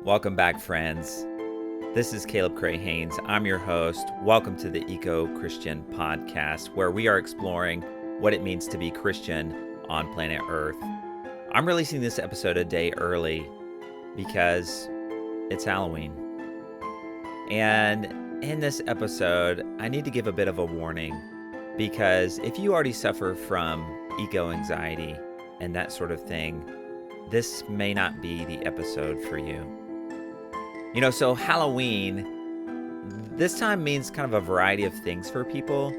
Welcome back, friends. This is Caleb Cray Haynes. I'm your host. Welcome to the ecoChristian podcast, where we are exploring what it means to be Christian on planet Earth. I'm releasing this episode a day early because it's Halloween. And in this episode, I need to give a bit of a warning because if you already suffer from eco-anxiety and that sort of thing, this may not be the episode for you. So Halloween, this time means kind of a variety of things for people.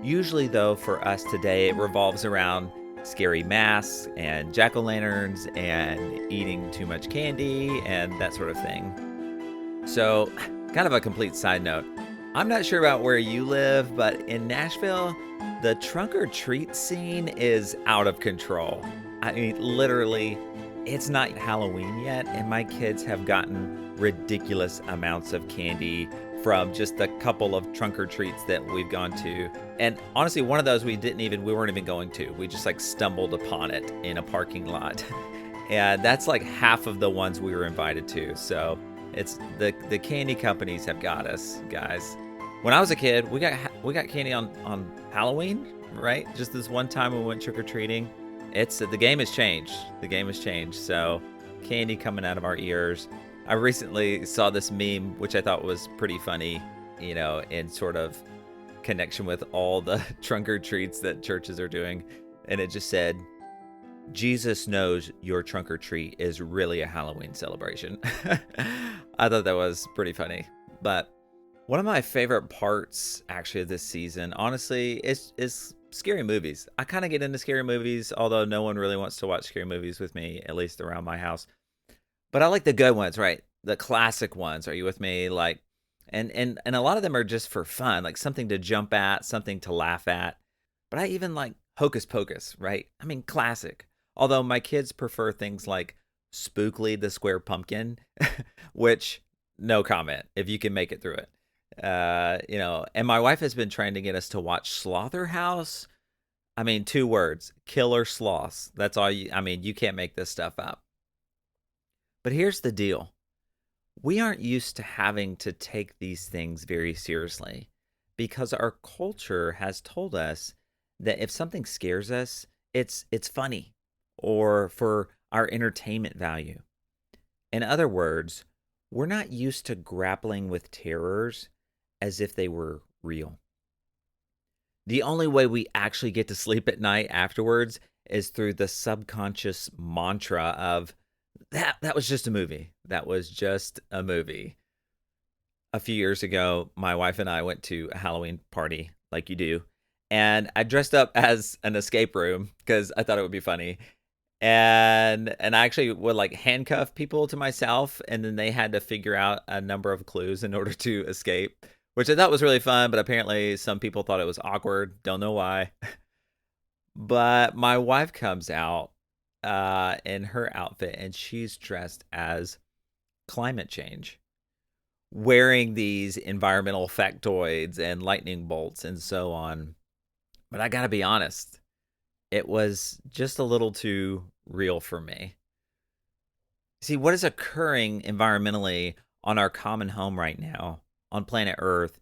Usually, though, for us today, it revolves around scary masks and jack-o'-lanterns and eating too much candy and that sort of thing. So, kind of a complete side note. I'm not sure about where you live, but in Nashville, the trunk-or-treat scene is out of control. I mean, literally, it's not Halloween yet, and my kids have gotten ridiculous amounts of candy from just a couple of trunk-or-treats that we've gone to. And honestly, one of those we weren't even going to. We just stumbled upon it in a parking lot. And that's like half of the ones we were invited to. So it's the candy companies have got us, guys. When I was a kid, we got candy on Halloween, right? Just this one time we went trick-or-treating. The game has changed. The game has changed. So candy coming out of our ears. I recently saw this meme, which I thought was pretty funny, in sort of connection with all the trunk-or-treats that churches are doing. And it just said, Jesus knows your trunk-or-treat is really a Halloween celebration. I thought that was pretty funny. But one of my favorite parts, actually, of this season, honestly, is scary movies. I kind of get into scary movies, although no one really wants to watch scary movies with me, at least around my house. But I like the good ones, right? The classic ones. Are you with me? And a lot of them are just for fun, like something to jump at, something to laugh at. But I even like Hocus Pocus, right? I mean, classic. Although my kids prefer things like Spookly the Square Pumpkin, which no comment if you can make it through it. And my wife has been trying to get us to watch Slaughterhouse. I mean, 2 words, killer sloths. That's all you can't make this stuff up. But here's the deal. We aren't used to having to take these things very seriously because our culture has told us that if something scares us, it's funny or for our entertainment value. In other words, we're not used to grappling with terrors as if they were real. The only way we actually get to sleep at night afterwards is through the subconscious mantra of, that was just a movie. That was just a movie. A few years ago, my wife and I went to a Halloween party, like you do, and I dressed up as an escape room because I thought it would be funny. And I actually would handcuff people to myself, and then they had to figure out a number of clues in order to escape, which I thought was really fun, but apparently some people thought it was awkward. Don't know why. But my wife comes out in her outfit, and she's dressed as climate change, wearing these environmental factoids and lightning bolts and so on. But I gotta be honest, it was just a little too real for me. See, what is occurring environmentally on our common home right now, on planet Earth,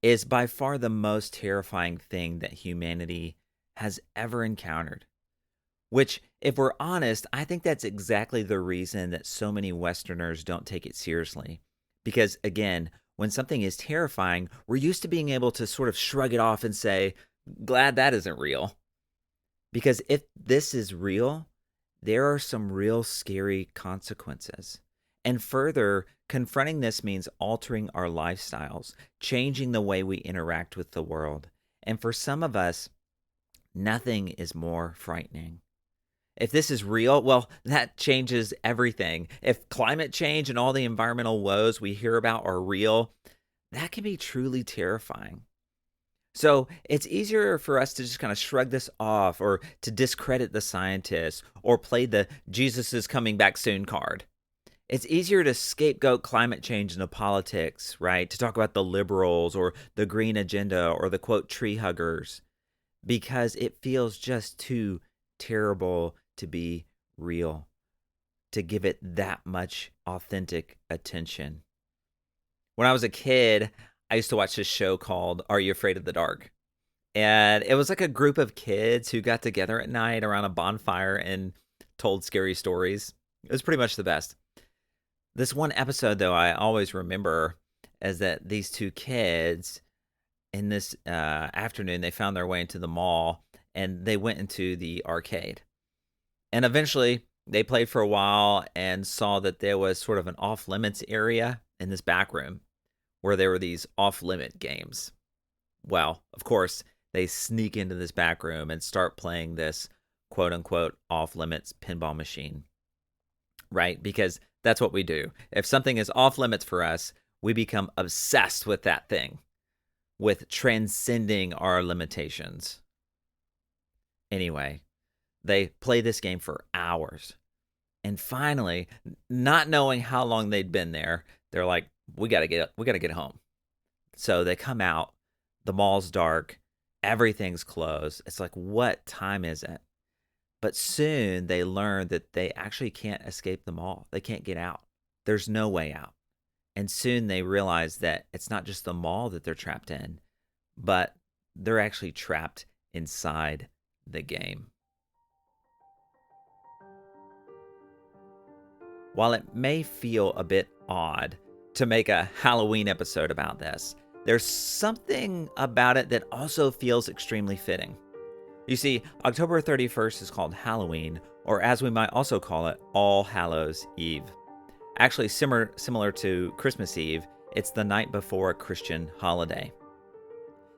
is by far the most terrifying thing that humanity has ever encountered. Which, if we're honest, I think that's exactly the reason that so many Westerners don't take it seriously. Because, again, when something is terrifying, we're used to being able to sort of shrug it off and say, glad that isn't real. Because if this is real, there are some real scary consequences. And further, confronting this means altering our lifestyles, changing the way we interact with the world. And for some of us, nothing is more frightening. If this is real, well, that changes everything. If climate change and all the environmental woes we hear about are real, that can be truly terrifying. So it's easier for us to just kind of shrug this off or to discredit the scientists or play the Jesus is coming back soon card. It's easier to scapegoat climate change into politics, right? To talk about the liberals or the green agenda or the quote tree huggers because it feels just too terrible to be real. to give it that much authentic attention. When I was a kid, I used to watch this show called Are You Afraid of the Dark? And it was like a group of kids who got together at night around a bonfire and told scary stories. It was pretty much the best. This one episode, though, I always remember is that these two kids in this afternoon, they found their way into the mall and they went into the arcade. And eventually they played for a while and saw that there was sort of an off-limits area in this back room where there were these off-limit games. Well, of course, they sneak into this back room and start playing this quote-unquote off-limits pinball machine, right? Because that's what we do. If something is off-limits for us, we become obsessed with that thing, with transcending our limitations. Anyway, they play this game for hours. And finally, not knowing how long they'd been there, they're like, we gotta get home. So they come out, the mall's dark, everything's closed. It's like, what time is it? But soon they learn that they actually can't escape the mall. They can't get out. There's no way out. And soon they realize that it's not just the mall that they're trapped in, but they're actually trapped inside the game. While it may feel a bit odd to make a Halloween episode about this, there's something about it that also feels extremely fitting. You see, October 31st is called Halloween, or as we might also call it, All Hallows Eve. Actually, similar to Christmas Eve, it's the night before a Christian holiday.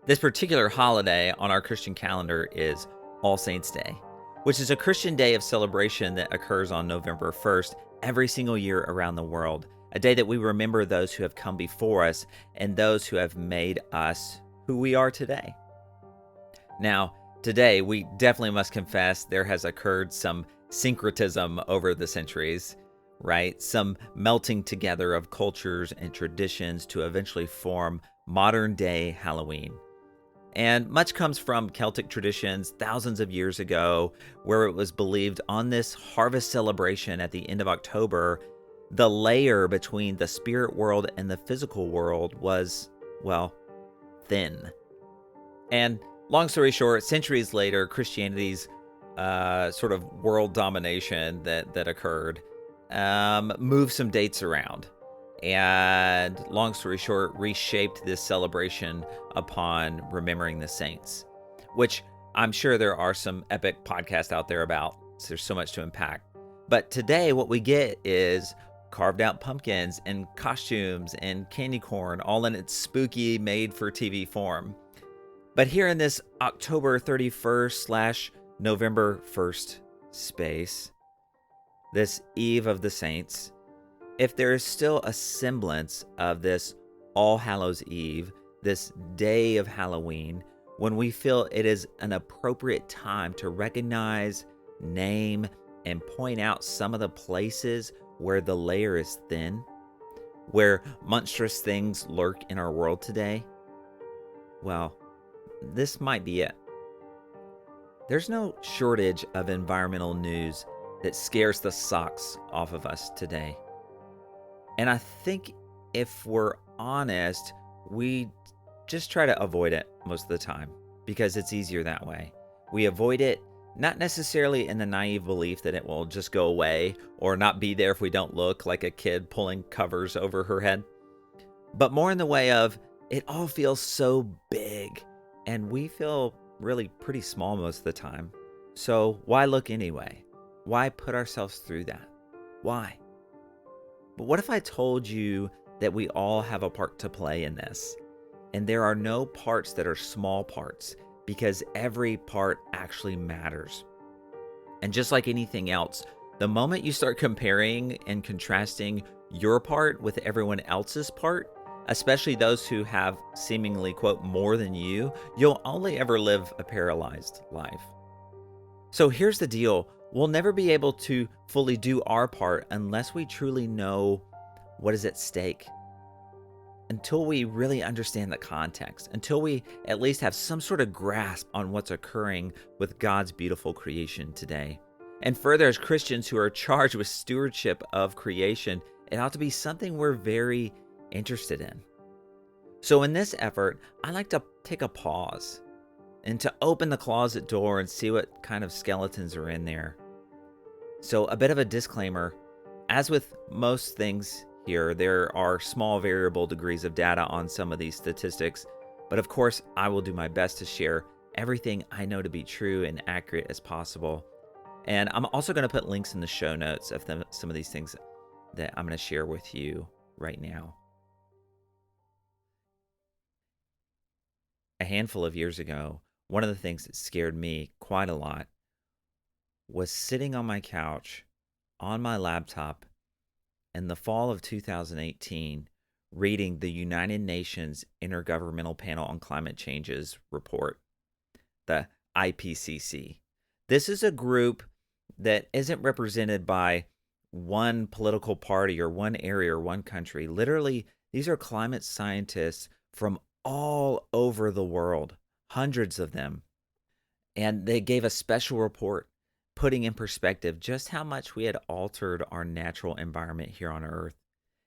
This particular holiday on our Christian calendar is All Saints' Day, which is a Christian day of celebration that occurs on November 1st every single year around the world, a day that we remember those who have come before us and those who have made us who we are today. Now, today, we definitely must confess there has occurred some syncretism over the centuries, right? Some melting together of cultures and traditions to eventually form modern day Halloween. And much comes from Celtic traditions thousands of years ago, where it was believed on this harvest celebration at the end of October, the layer between the spirit world and the physical world was, well, thin. And long story short, centuries later, Christianity's sort of world domination that occurred moved some dates around. And long story short, reshaped this celebration upon remembering the saints, which I'm sure there are some epic podcasts out there about. So there's so much to unpack. But today what we get is carved out pumpkins and costumes and candy corn, all in its spooky made-for-TV form. But here in this October 31st / November 1st space, this Eve of the Saints, if there is still a semblance of this All Hallows Eve, this day of Halloween, when we feel it is an appropriate time to recognize, name, and point out some of the places where the layer is thin, where monstrous things lurk in our world today, well, this might be it. There's no shortage of environmental news that scares the socks off of us today. And I think if we're honest, we just try to avoid it most of the time because it's easier that way. We avoid it not necessarily in the naive belief that it will just go away or not be there if we don't look, like a kid pulling covers over her head, but more in the way of it all feels so big and we feel really pretty small most of the time. So why look anyway? Why put ourselves through that? Why? But what if I told you that we all have a part to play in this? And there are no parts that are small parts because every part actually matters. And just like anything else, the moment you start comparing and contrasting your part with everyone else's part, especially those who have seemingly, quote, more than you, you'll only ever live a paralyzed life. So here's the deal. We'll never be able to fully do our part unless we truly know what is at stake. Until we really understand the context, until we at least have some sort of grasp on what's occurring with God's beautiful creation today. And further, as Christians who are charged with stewardship of creation, it ought to be something we're very interested in. So in this effort, I like to take a pause and to open the closet door and see what kind of skeletons are in there. So a bit of a disclaimer, as with most things here, there are small variable degrees of data on some of these statistics, but of course I will do my best to share everything I know to be true and accurate as possible. And I'm also going to put links in the show notes of some of these things that I'm going to share with you right now. A handful of years ago, one of the things that scared me quite a lot was sitting on my couch on my laptop in the fall of 2018, reading the United Nations Intergovernmental Panel on Climate Change's report, the IPCC. This is a group that isn't represented by one political party or one area or one country. Literally, these are climate scientists from all over the world, hundreds of them. And they gave a special report putting in perspective just how much we had altered our natural environment here on Earth.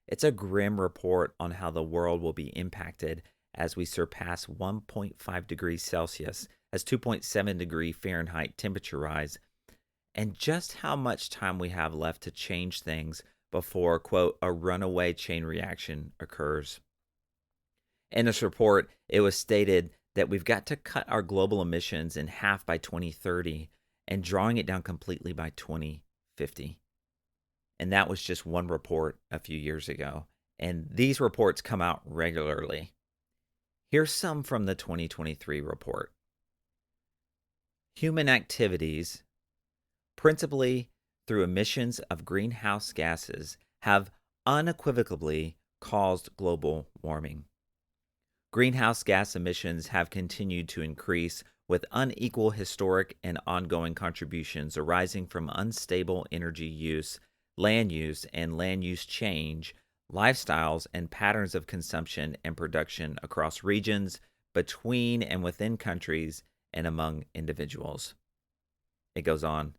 It's a grim report on how the world will be impacted as we surpass 1.5 degrees Celsius as 2.7 degree Fahrenheit temperature rise, and just how much time we have left to change things before, quote, a runaway chain reaction occurs. In this report, it was stated that we've got to cut our global emissions in half by 2030 and drawing it down completely by 2050. And that was just one report a few years ago. And these reports come out regularly. Here's some from the 2023 report. Human activities, principally through emissions of greenhouse gases, have unequivocally caused global warming. Greenhouse gas emissions have continued to increase with unequal historic and ongoing contributions arising from unstable energy use, land use change, lifestyles and patterns of consumption and production across regions, between and within countries, and among individuals. It goes on.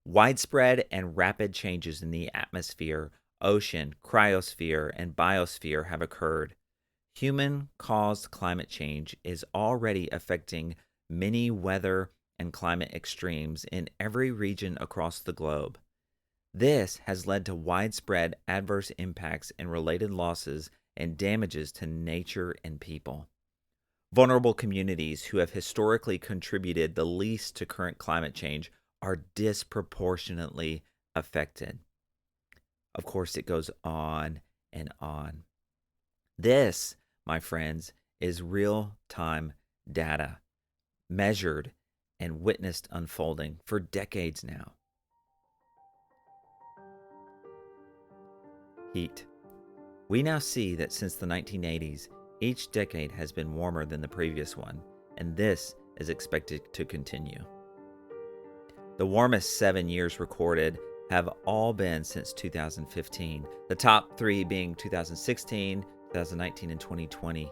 Widespread and rapid changes in the atmosphere, ocean, cryosphere, and biosphere have occurred. Human-caused climate change is already affecting many weather and climate extremes in every region across the globe. This has led to widespread adverse impacts and related losses and damages to nature and people. Vulnerable communities who have historically contributed the least to current climate change are disproportionately affected. Of course, it goes on and on. This, my friends, is real-time data, measured and witnessed unfolding for decades now. Heat. We now see that since the 1980s, each decade has been warmer than the previous one, and this is expected to continue. The warmest 7 years recorded have all been since 2015, the top three being 2016, 2019, and 2020.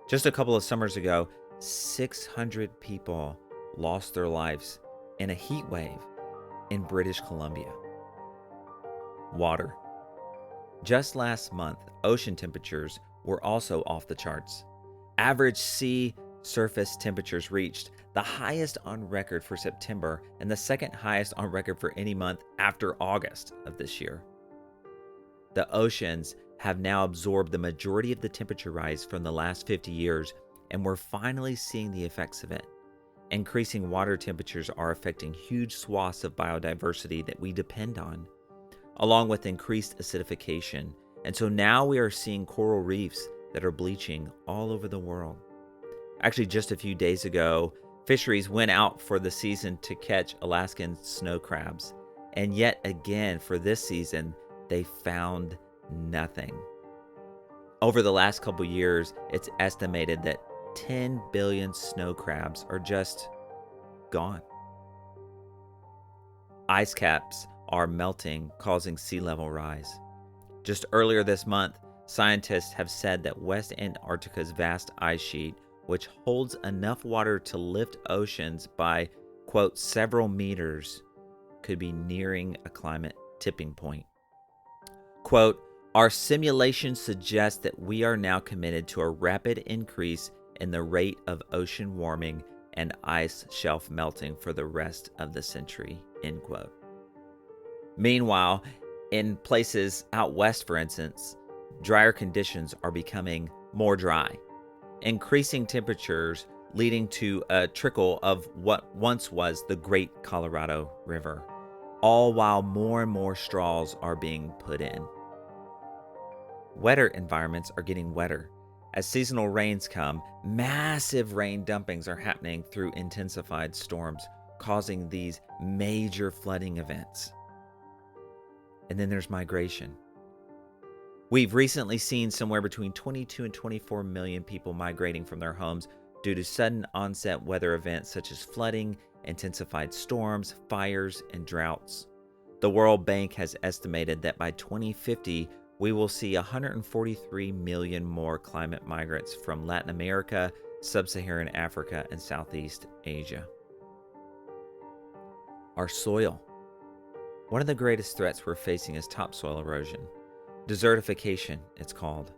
Just a couple of summers ago, 600 people lost their lives in a heat wave in British Columbia. Water. Just last month, ocean temperatures were also off the charts. Average sea surface temperatures reached the highest on record for September and the second highest on record for any month after August of this year. The oceans have now absorbed the majority of the temperature rise from the last 50 years, and we're finally seeing the effects of it. Increasing water temperatures are affecting huge swaths of biodiversity that we depend on, along with increased acidification. And so now we are seeing coral reefs that are bleaching all over the world. Actually, just a few days ago, fisheries went out for the season to catch Alaskan snow crabs. And yet again, for this season, they found nothing. Over the last couple years, it's estimated that 10 billion snow crabs are just gone. Ice caps are melting, causing sea level rise. Just earlier this month, scientists have said that West Antarctica's vast ice sheet, which holds enough water to lift oceans by, quote, several meters, could be nearing a climate tipping point. Quote, "Our simulations suggest that we are now committed to a rapid increase in the rate of ocean warming and ice shelf melting for the rest of the century," end quote. Meanwhile, in places out west, for instance, drier conditions are becoming more dry, increasing temperatures leading to a trickle of what once was the Great Colorado River, all while more and more straws are being put in. Wetter environments are getting wetter. As seasonal rains come, massive rain dumpings are happening through intensified storms, causing these major flooding events. And then there's migration. We've recently seen somewhere between 22 and 24 million people migrating from their homes due to sudden onset weather events such as flooding, intensified storms, fires, and droughts. The World Bank has estimated that by 2050, we will see 143 million more climate migrants from Latin America, Sub-Saharan Africa, and Southeast Asia. Our soil. One of the greatest threats we're facing is topsoil erosion. Desertification, it's called.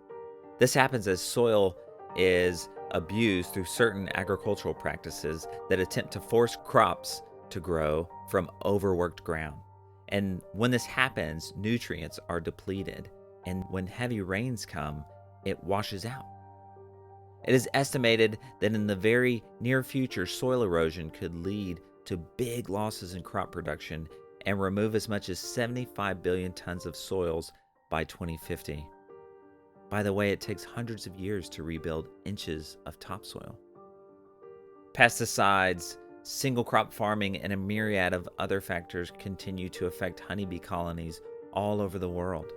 This happens as soil is abused through certain agricultural practices that attempt to force crops to grow from overworked ground. And when this happens, nutrients are depleted. And when heavy rains come, it washes out. It is estimated that in the very near future, soil erosion could lead to big losses in crop production and remove as much as 75 billion tons of soils by 2050. By the way, it takes hundreds of years to rebuild inches of topsoil. Pesticides, single crop farming, and a myriad of other factors continue to affect honeybee colonies all over the world.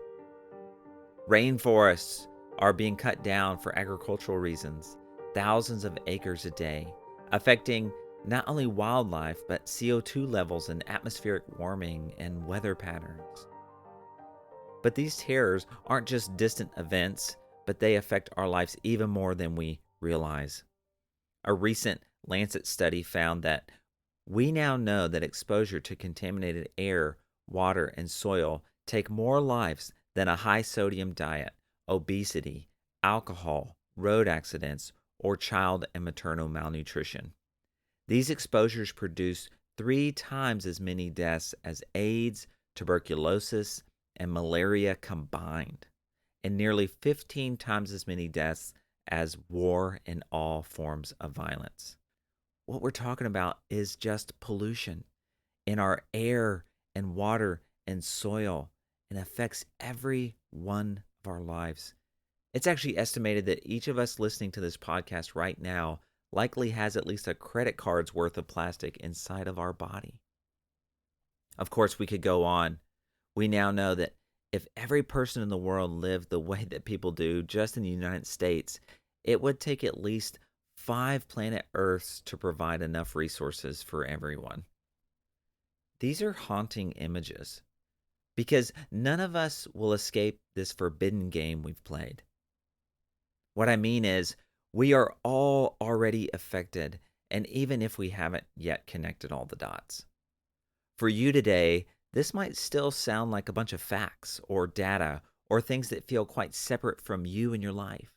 Rainforests are being cut down for agricultural reasons, thousands of acres a day, affecting not only wildlife, but CO2 levels and atmospheric warming and weather patterns. But these terrors aren't just distant events, but they affect our lives even more than we realize. A recent Lancet study found that we now know that exposure to contaminated air, water, and soil take more lives than a high-sodium diet, obesity, alcohol, road accidents, or child and maternal malnutrition. These exposures produce 3 times as many deaths as AIDS, tuberculosis, and malaria combined, and nearly 15 times as many deaths as war and all forms of violence. What we're talking about is just pollution in our air and water and soil, and affects every one of our lives. It's actually estimated that each of us listening to this podcast right now likely has at least a credit card's worth of plastic inside of our body. Of course, we could go on. We now know that if every person in the world lived the way that people do just in the United States, it would take at least 5 planet Earths to provide enough resources for everyone. These are haunting images, because none of us will escape this forbidden game we've played. What I mean is, we are all already affected, and even if we haven't yet connected all the dots. For you today, this might still sound like a bunch of facts or data or things that feel quite separate from you and your life.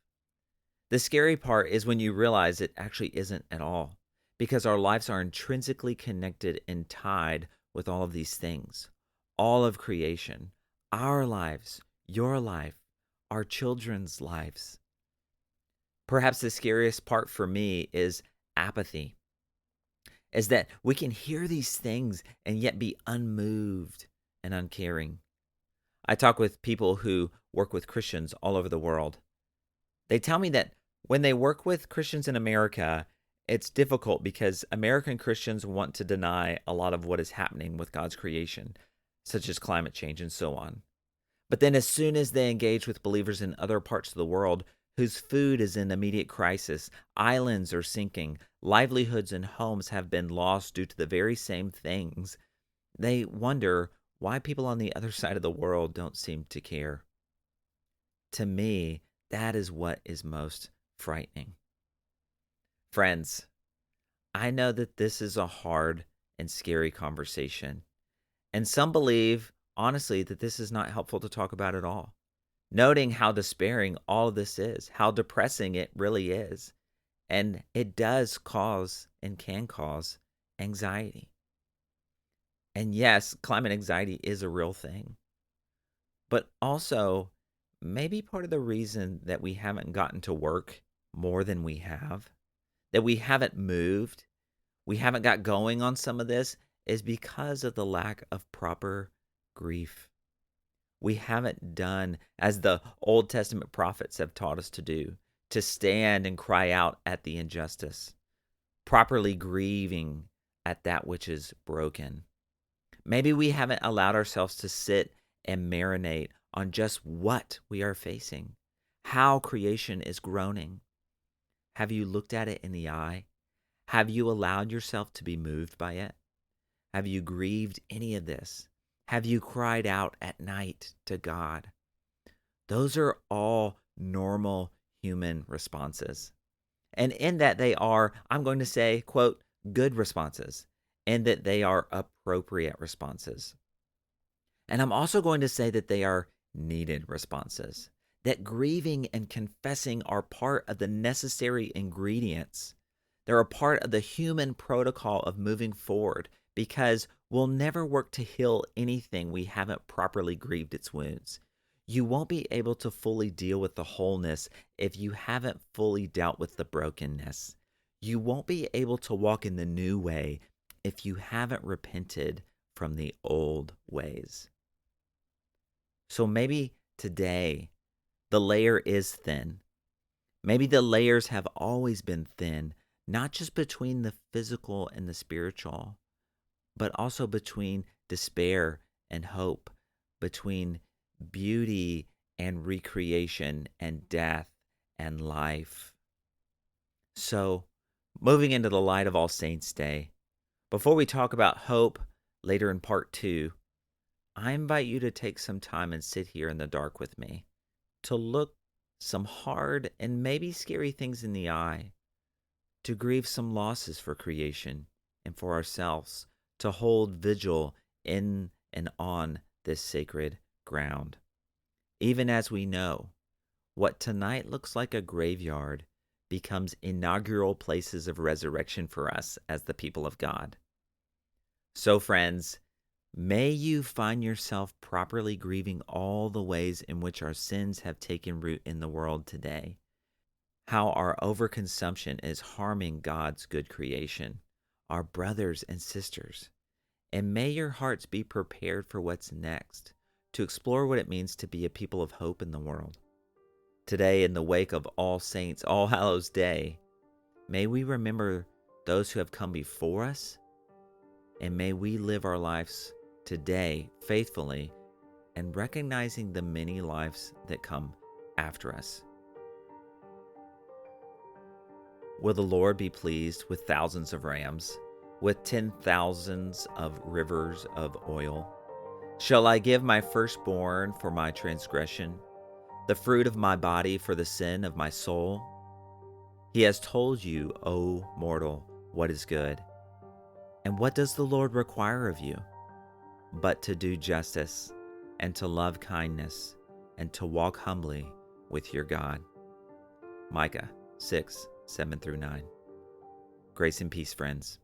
The scary part is when you realize it actually isn't at all, because our lives are intrinsically connected and tied with all of these things. All of creation, our lives, your life, our children's lives. Perhaps the scariest part for me is apathy, is that we can hear these things and yet be unmoved and uncaring. I talk with people who work with Christians all over the world. They tell me that when they work with Christians in America, it's difficult because American Christians want to deny a lot of what is happening with God's creation, such as climate change and so on. But then as soon as they engage with believers in other parts of the world whose food is in immediate crisis, islands are sinking, livelihoods and homes have been lost due to the very same things, they wonder why people on the other side of the world don't seem to care. To me, that is what is most frightening. Friends, I know that this is a hard and scary conversation, And some believe, honestly, that this is not helpful to talk about at all, noting how despairing all of this is, how depressing it really is. And it does cause and can cause anxiety. And yes, climate anxiety is a real thing. But also, maybe part of the reason that we haven't gotten to work more than we have, that we haven't moved, we haven't got going on some of this, is because of the lack of proper grief. We haven't done as the Old Testament prophets have taught us to do, to stand and cry out at the injustice, properly grieving at that which is broken. Maybe we haven't allowed ourselves to sit and marinate on just what we are facing, how creation is groaning. Have you looked at it in the eye? Have you allowed yourself to be moved by it? Have you grieved any of this? Have you cried out at night to God? Those are all normal human responses. And in that they are, I'm going to say, quote, good responses, and that they are appropriate responses. And I'm also going to say that they are needed responses, that grieving and confessing are part of the necessary ingredients. They're a part of the human protocol of moving forward, because we'll never work to heal anything we haven't properly grieved its wounds. You won't be able to fully deal with the wholeness if you haven't fully dealt with the brokenness. You won't be able to walk in the new way if you haven't repented from the old ways. So maybe today the layer is thin. Maybe the layers have always been thin, not just between the physical and the spiritual, but also between despair and hope, between beauty and recreation and death and life. So, moving into the light of All Saints' Day, before we talk about hope later in part 2, I invite you to take some time and sit here in the dark with me, to look some hard and maybe scary things in the eye, to grieve some losses for creation and for ourselves, to hold vigil in and on this sacred ground. Even as we know, what tonight looks like a graveyard becomes inaugural places of resurrection for us as the people of God. So, friends, may you find yourself properly grieving all the ways in which our sins have taken root in the world today, how our overconsumption is harming God's good creation, our brothers and sisters. And may your hearts be prepared for what's next, to explore what it means to be a people of hope in the world. Today, in the wake of All Saints, All Hallows Day, may we remember those who have come before us, and may we live our lives today faithfully and recognizing the many lives that come after us. Will the Lord be pleased with thousands of rams, with 10,000s of rivers of oil? Shall I give my firstborn for my transgression, the fruit of my body for the sin of my soul? He has told you, O mortal, what is good. And what does the Lord require of you? But to do justice, and to love kindness, and to walk humbly with your God. Micah 6:7-9. Grace and peace, friends.